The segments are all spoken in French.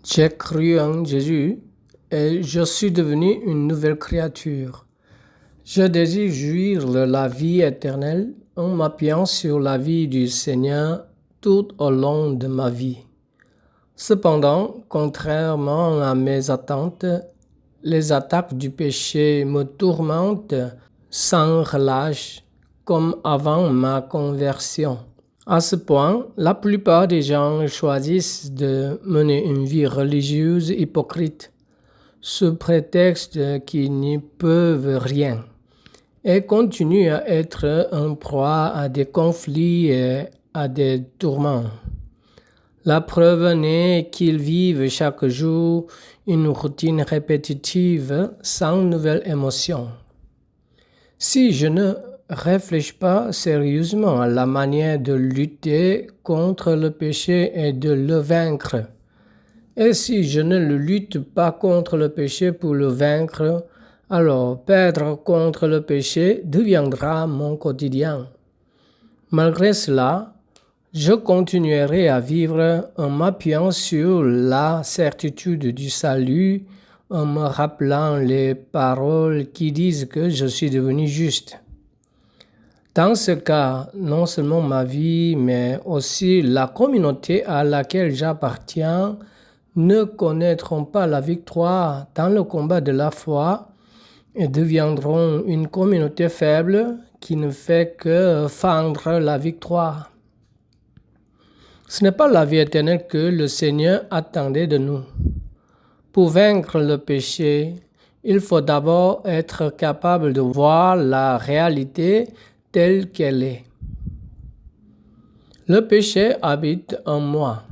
J'ai cru en Jésus et je suis devenu une nouvelle créature. Je désire jouir de la vie éternelle en m'appuyant sur la vie du Seigneur tout au long de ma vie. Cependant, contrairement à mes attentes, les attaques du péché me tourmentent sans relâche comme avant ma conversion. À ce point, la plupart des gens choisissent de mener une vie religieuse hypocrite, sous prétexte qu'ils n'y peuvent rien, et continuent à être en proie à des conflits et à des tourments. La preuve n'est qu'ils vivent chaque jour une routine répétitive sans nouvelle émotion. Si je ne réfléchis pas sérieusement à la manière de lutter contre le péché et de le vaincre, et si je ne le lutte pas contre le péché pour le vaincre, alors perdre contre le péché deviendra mon quotidien. Malgré cela, je continuerai à vivre en m'appuyant sur la certitude du salut, en me rappelant les paroles qui disent que je suis devenu juste. Dans ce cas, non seulement ma vie, mais aussi la communauté à laquelle j'appartiens ne connaîtront pas la victoire dans le combat de la foi et deviendront une communauté faible qui ne fait que fendre la victoire. Ce n'est pas la vie éternelle que le Seigneur attendait de nous. Pour vaincre le péché, il faut d'abord être capable de voir la réalité telle qu'elle est. Le péché habite en moi,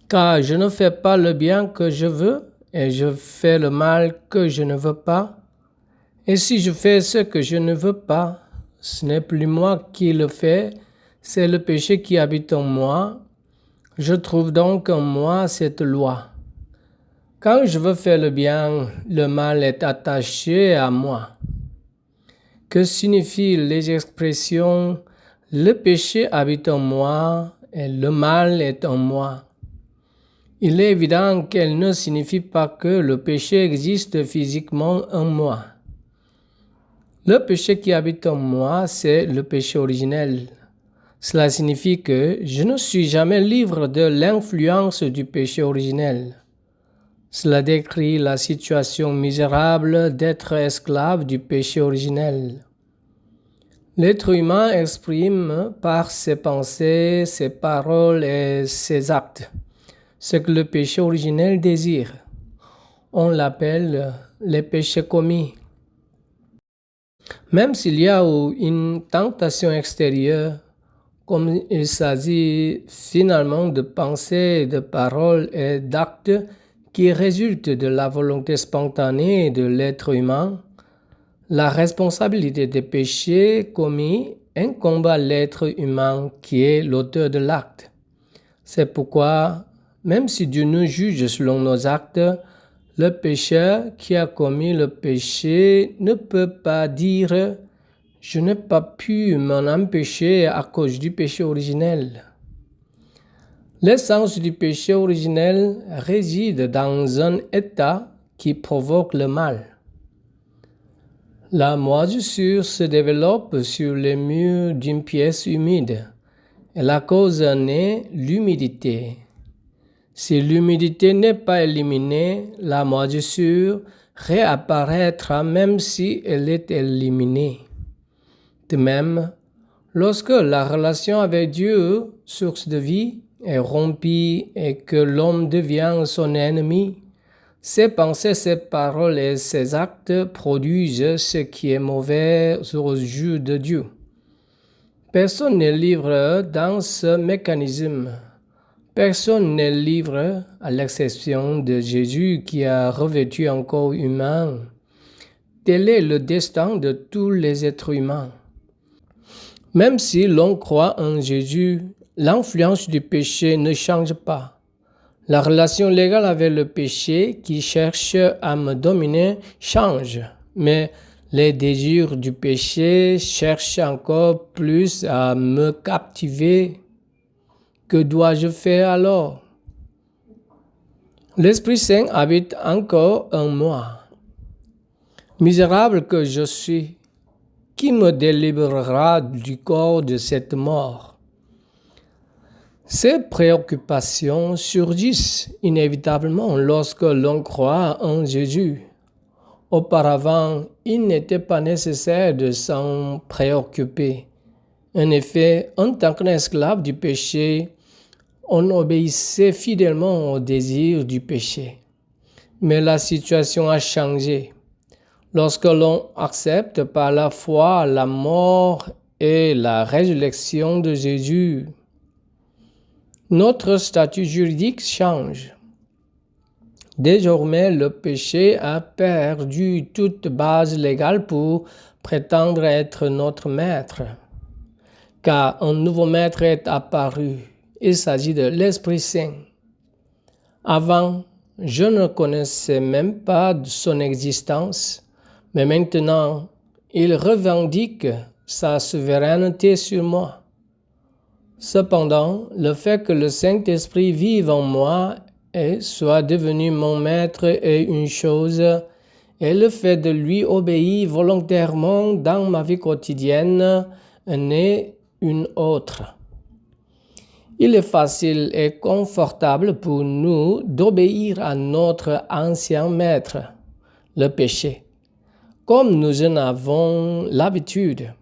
car je ne fais pas le bien que je veux et je fais le mal que je ne veux pas. Et si je fais ce que je ne veux pas, ce n'est plus moi qui le fais, c'est le péché qui habite en moi. Je trouve donc en moi cette loi. Quand je veux faire le bien, le mal est attaché à moi. Que signifient les expressions « le péché habite en moi » et « le mal est en moi » ? Il est évident qu'elles ne signifient pas que le péché existe physiquement en moi. Le péché qui habite en moi, c'est le péché originel. Cela signifie que je ne suis jamais libre de l'influence du péché originel. Cela décrit la situation misérable d'être esclave du péché originel. L'être humain exprime par ses pensées, ses paroles et ses actes ce que le péché originel désire. On l'appelle les péchés commis. Même s'il y a une tentation extérieure, comme il s'agit finalement de pensées, de paroles et d'actes qui résultent de la volonté spontanée de l'être humain, la responsabilité des péchés commis incombe à l'être humain qui est l'auteur de l'acte. C'est pourquoi, même si Dieu nous juge selon nos actes, le pécheur qui a commis le péché ne peut pas dire « je n'ai pas pu m'en empêcher à cause du péché originel ». L'essence du péché originel réside dans un état qui provoque le mal. La moisissure se développe sur les murs d'une pièce humide et la cause en est l'humidité. Si l'humidité n'est pas éliminée, la moisissure réapparaîtra même si elle est éliminée. De même, lorsque la relation avec Dieu, source de vie, est rompue et que l'homme devient son ennemi, ses pensées, ses paroles et ses actes produisent ce qui est mauvais aux yeux de Dieu. Personne n'est libre dans ce mécanisme. Personne n'est libre à l'exception de Jésus qui a revêtu un corps humain. Tel est le destin de tous les êtres humains. Même si l'on croit en Jésus, l'influence du péché ne change pas. La relation légale avec le péché qui cherche à me dominer change, mais les désirs du péché cherchent encore plus à me captiver. Que dois-je faire alors? L'Esprit Saint habite encore en moi. Misérable que je suis, qui me délivrera du corps de cette mort? Ces préoccupations surgissent inévitablement lorsque l'on croit en Jésus. Auparavant, il n'était pas nécessaire de s'en préoccuper. En effet, en tant qu'esclave du péché, on obéissait fidèlement au désir du péché. Mais la situation a changé. Lorsque l'on accepte par la foi la mort et la résurrection de Jésus, notre statut juridique change. Désormais, le péché a perdu toute base légale pour prétendre être notre maître, car un nouveau maître est apparu. Il s'agit de l'Esprit Saint. Avant, je ne connaissais même pas son existence, mais maintenant, il revendique sa souveraineté sur moi. Cependant, le fait que le Saint-Esprit vive en moi et soit devenu mon maître est une chose, et le fait de lui obéir volontairement dans ma vie quotidienne en est une autre. Il est facile et confortable pour nous d'obéir à notre ancien maître, le péché, comme nous en avons l'habitude.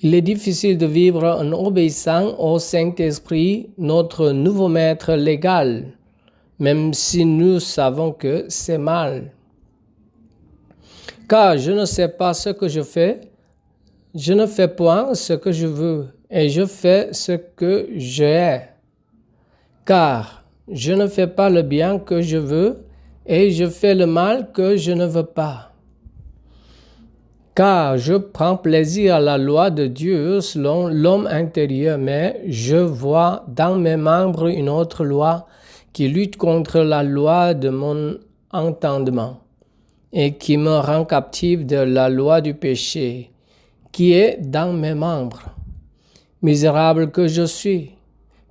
Il est difficile de vivre en obéissant au Saint-Esprit, notre nouveau maître légal, même si nous savons que c'est mal. Car je ne sais pas ce que je fais, je ne fais point ce que je veux, et je fais ce que je hais. Car je ne fais pas le bien que je veux, et je fais le mal que je ne veux pas. Car je prends plaisir à la loi de Dieu selon l'homme intérieur, mais je vois dans mes membres une autre loi qui lutte contre la loi de mon entendement et qui me rend captif de la loi du péché qui est dans mes membres. Misérable que je suis,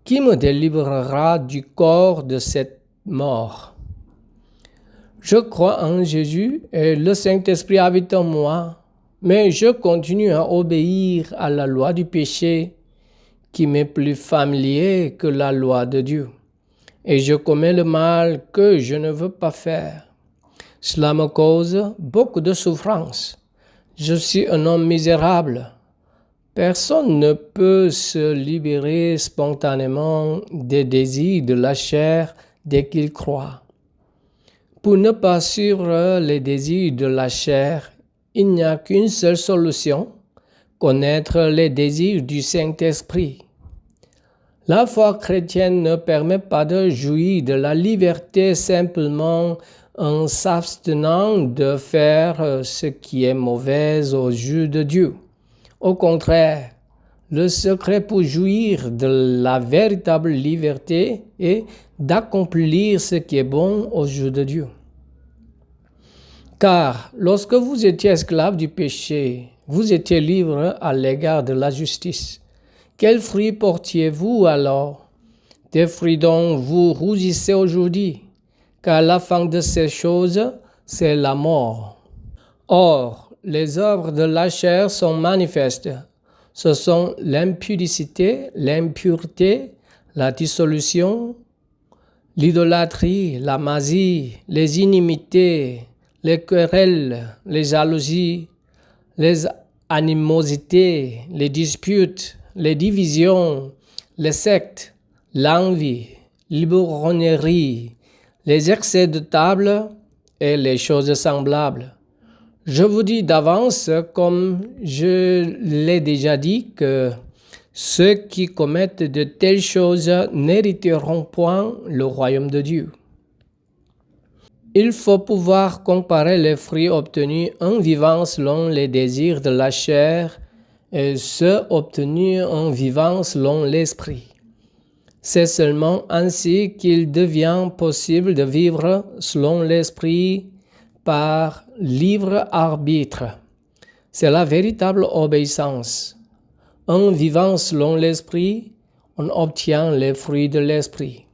qui me délivrera du corps de cette mort? Je crois en Jésus et le Saint-Esprit habite en moi. Mais je continue à obéir à la loi du péché qui m'est plus familier que la loi de Dieu. Et je commets le mal que je ne veux pas faire. Cela me cause beaucoup de souffrance. Je suis un homme misérable. Personne ne peut se libérer spontanément des désirs de la chair dès qu'il croit. Pour ne pas suivre les désirs de la chair, il n'y a qu'une seule solution, connaître les désirs du Saint-Esprit. La foi chrétienne ne permet pas de jouir de la liberté simplement en s'abstenant de faire ce qui est mauvais aux yeux de Dieu. Au contraire, le secret pour jouir de la véritable liberté est d'accomplir ce qui est bon aux yeux de Dieu. Car lorsque vous étiez esclave du péché, vous étiez libre à l'égard de la justice. Quels fruits portiez-vous alors? Des fruits dont vous rougissez aujourd'hui, car la fin de ces choses, c'est la mort. Or, les œuvres de la chair sont manifestes. Ce sont l'impudicité, l'impureté, la dissolution, l'idolâtrie, la magie, les inimités, les querelles, les jalousies, les animosités, les disputes, les divisions, les sectes, l'envie, l'ivrognerie, les excès de table et les choses semblables. Je vous dis d'avance, comme je l'ai déjà dit, que ceux qui commettent de telles choses n'hériteront point le royaume de Dieu. Il faut pouvoir comparer les fruits obtenus en vivant selon les désirs de la chair et ceux obtenus en vivant selon l'esprit. C'est seulement ainsi qu'il devient possible de vivre selon l'esprit par libre arbitre. C'est la véritable obéissance. En vivant selon l'esprit, on obtient les fruits de l'esprit.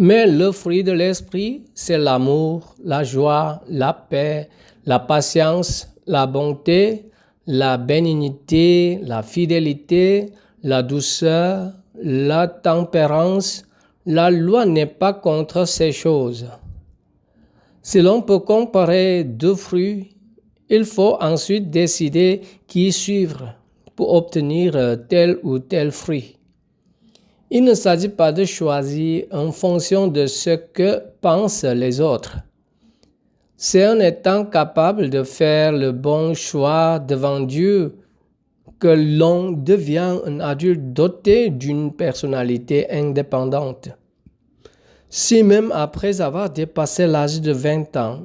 Mais le fruit de l'esprit, c'est l'amour, la joie, la paix, la patience, la bonté, la bénignité, la fidélité, la douceur, la tempérance. La loi n'est pas contre ces choses. Si l'on peut comparer deux fruits, il faut ensuite décider qui suivre pour obtenir tel ou tel fruit. Il ne s'agit pas de choisir en fonction de ce que pensent les autres. C'est en étant capable de faire le bon choix devant Dieu que l'on devient un adulte doté d'une personnalité indépendante. Si même après avoir dépassé l'âge de 20 ans,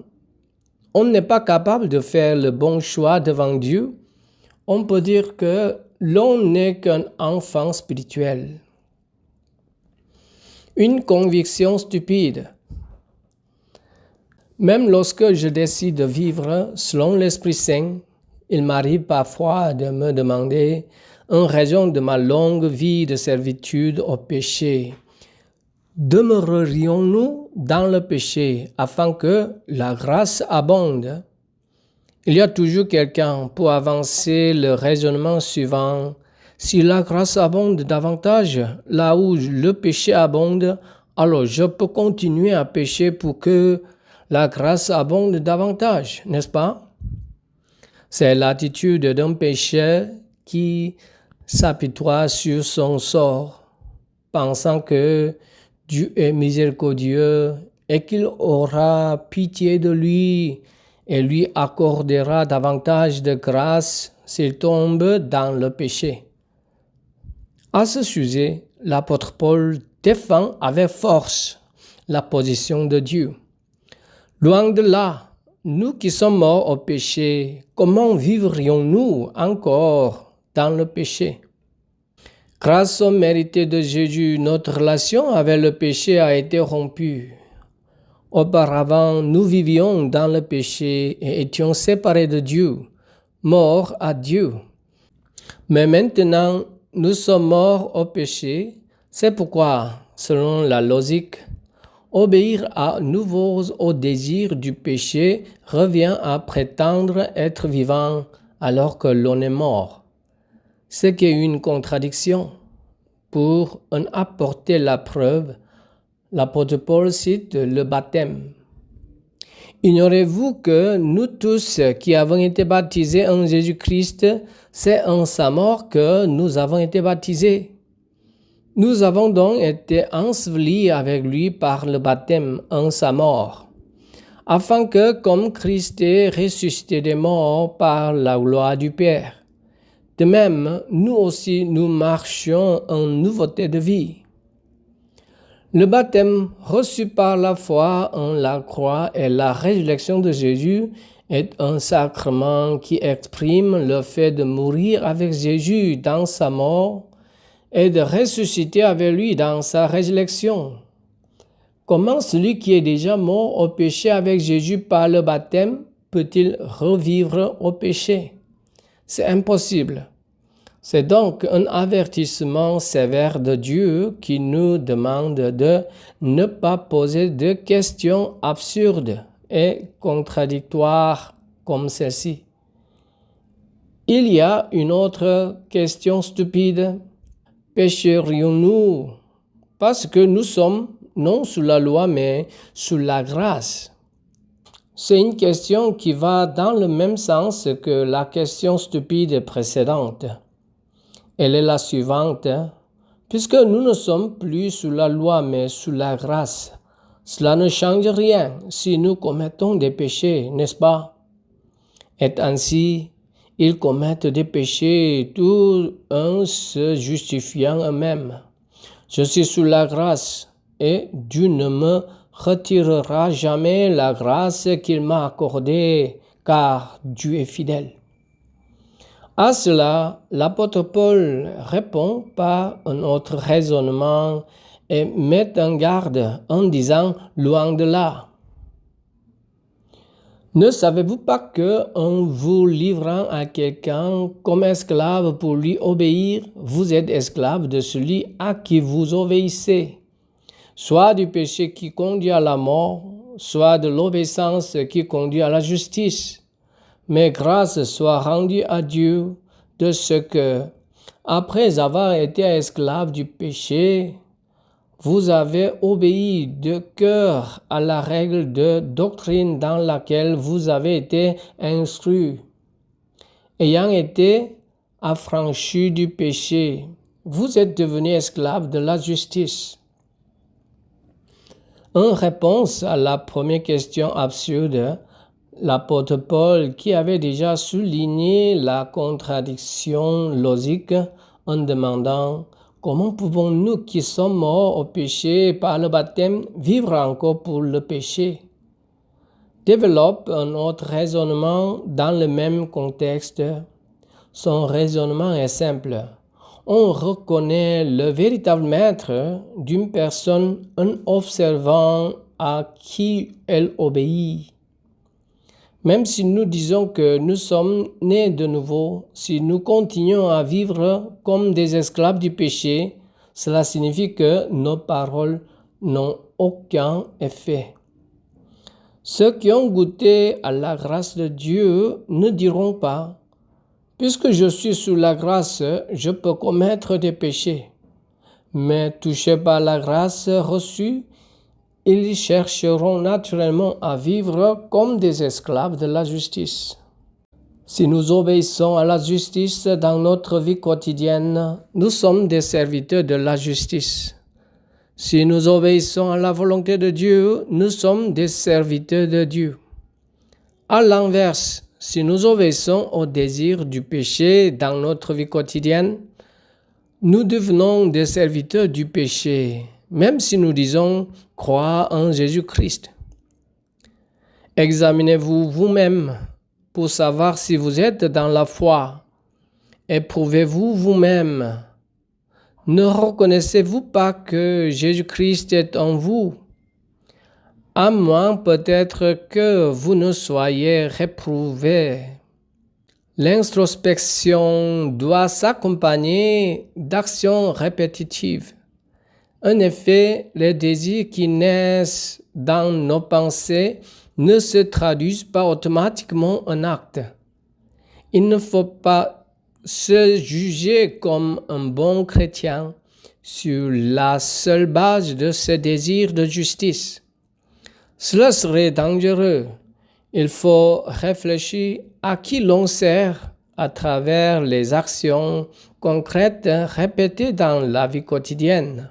on n'est pas capable de faire le bon choix devant Dieu, on peut dire que l'on n'est qu'un enfant spirituel. Une conviction stupide. Même lorsque je décide de vivre selon l'Esprit Saint, il m'arrive parfois de me demander, en raison de ma longue vie de servitude au péché, demeurerions-nous dans le péché afin que la grâce abonde? Il y a toujours quelqu'un pour avancer le raisonnement suivant. Si la grâce abonde davantage là où le péché abonde, alors je peux continuer à pécher pour que la grâce abonde davantage, n'est-ce pas? C'est l'attitude d'un pécheur qui s'apitoie sur son sort, pensant que Dieu est miséricordieux et qu'il aura pitié de lui et lui accordera davantage de grâce s'il tombe dans le péché. À ce sujet, l'apôtre Paul défend avec force la position de Dieu. Loin de là, nous qui sommes morts au péché, comment vivrions-nous encore dans le péché? Grâce au mérite de Jésus, notre relation avec le péché a été rompue. Auparavant, nous vivions dans le péché et étions séparés de Dieu, morts à Dieu. Mais maintenant, nous sommes morts au péché. C'est pourquoi, selon la logique, obéir à nouveau au désir du péché revient à prétendre être vivant alors que l'on est mort. Ce qui est une contradiction. Pour en apporter la preuve, l'apôtre Paul cite le baptême. Ignorez-vous que nous tous qui avons été baptisés en Jésus-Christ, c'est en sa mort que nous avons été baptisés. Nous avons donc été ensevelis avec lui par le baptême en sa mort, afin que, comme Christ est ressuscité des morts par la gloire du Père, de même, nous aussi, nous marchions en nouveauté de vie. Le baptême reçu par la foi en la croix et la résurrection de Jésus est un sacrement qui exprime le fait de mourir avec Jésus dans sa mort et de ressusciter avec lui dans sa résurrection. Comment celui qui est déjà mort au péché avec Jésus par le baptême peut-il revivre au péché? C'est impossible. C'est donc un avertissement sévère de Dieu qui nous demande de ne pas poser de questions absurdes et contradictoires comme celle-ci. Il y a une autre question stupide. Pécherions-nous parce que nous sommes non sous la loi mais sous la grâce? C'est une question qui va dans le même sens que la question stupide précédente. Elle est la suivante. Puisque nous ne sommes plus sous la loi mais sous la grâce, cela ne change rien si nous commettons des péchés, n'est-ce pas? Et ainsi, ils commettent des péchés tout en se justifiant eux-mêmes. Je suis sous la grâce et Dieu ne me retirera jamais la grâce qu'il m'a accordée, car Dieu est fidèle. À cela, l'apôtre Paul répond par un autre raisonnement et met en garde en disant « loin de là ». Ne savez-vous pas que, en vous livrant à quelqu'un comme esclave pour lui obéir, vous êtes esclave de celui à qui vous obéissez, soit du péché qui conduit à la mort, soit de l'obéissance qui conduit à la justice. Mais grâce soit rendue à Dieu de ce que, après avoir été esclave du péché, vous avez obéi de cœur à la règle de doctrine dans laquelle vous avez été instruits. Ayant été affranchis du péché, vous êtes devenus esclaves de la justice. En réponse à la première question absurde, l'apôtre Paul, qui avait déjà souligné la contradiction logique en demandant « Comment pouvons-nous qui sommes morts au péché par le baptême vivre encore pour le péché ?» développe un autre raisonnement dans le même contexte. Son raisonnement est simple. On reconnaît le véritable maître d'une personne en observant à qui elle obéit. Même si nous disons que nous sommes nés de nouveau, si nous continuons à vivre comme des esclaves du péché, cela signifie que nos paroles n'ont aucun effet. Ceux qui ont goûté à la grâce de Dieu ne diront pas « Puisque je suis sous la grâce, je peux commettre des péchés. » Mais touchés par la grâce reçue, ils chercheront naturellement à vivre comme des esclaves de la justice. Si nous obéissons à la justice dans notre vie quotidienne, nous sommes des serviteurs de la justice. Si nous obéissons à la volonté de Dieu, nous sommes des serviteurs de Dieu. À l'inverse, si nous obéissons au désir du péché dans notre vie quotidienne, nous devenons des serviteurs du péché, même si nous disons croire en Jésus-Christ. Examinez-vous vous-même pour savoir si vous êtes dans la foi. Éprouvez-vous vous-même. Ne reconnaissez-vous pas que Jésus-Christ est en vous? À moins peut-être que vous ne soyez réprouvés. L'introspection doit s'accompagner d'actions répétitives. En effet, les désirs qui naissent dans nos pensées ne se traduisent pas automatiquement en actes. Il ne faut pas se juger comme un bon chrétien sur la seule base de ce désir de justice. Cela serait dangereux. Il faut réfléchir à qui l'on sert à travers les actions concrètes répétées dans la vie quotidienne.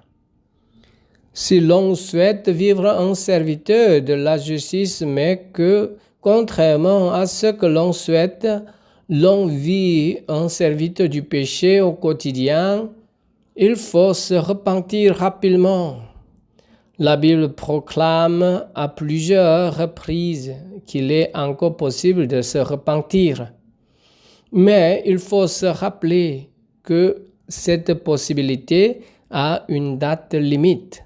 Si l'on souhaite vivre un serviteur de la justice, mais que, contrairement à ce que l'on souhaite, l'on vit un serviteur du péché au quotidien, il faut se repentir rapidement. La Bible proclame à plusieurs reprises qu'il est encore possible de se repentir. Mais il faut se rappeler que cette possibilité a une date limite.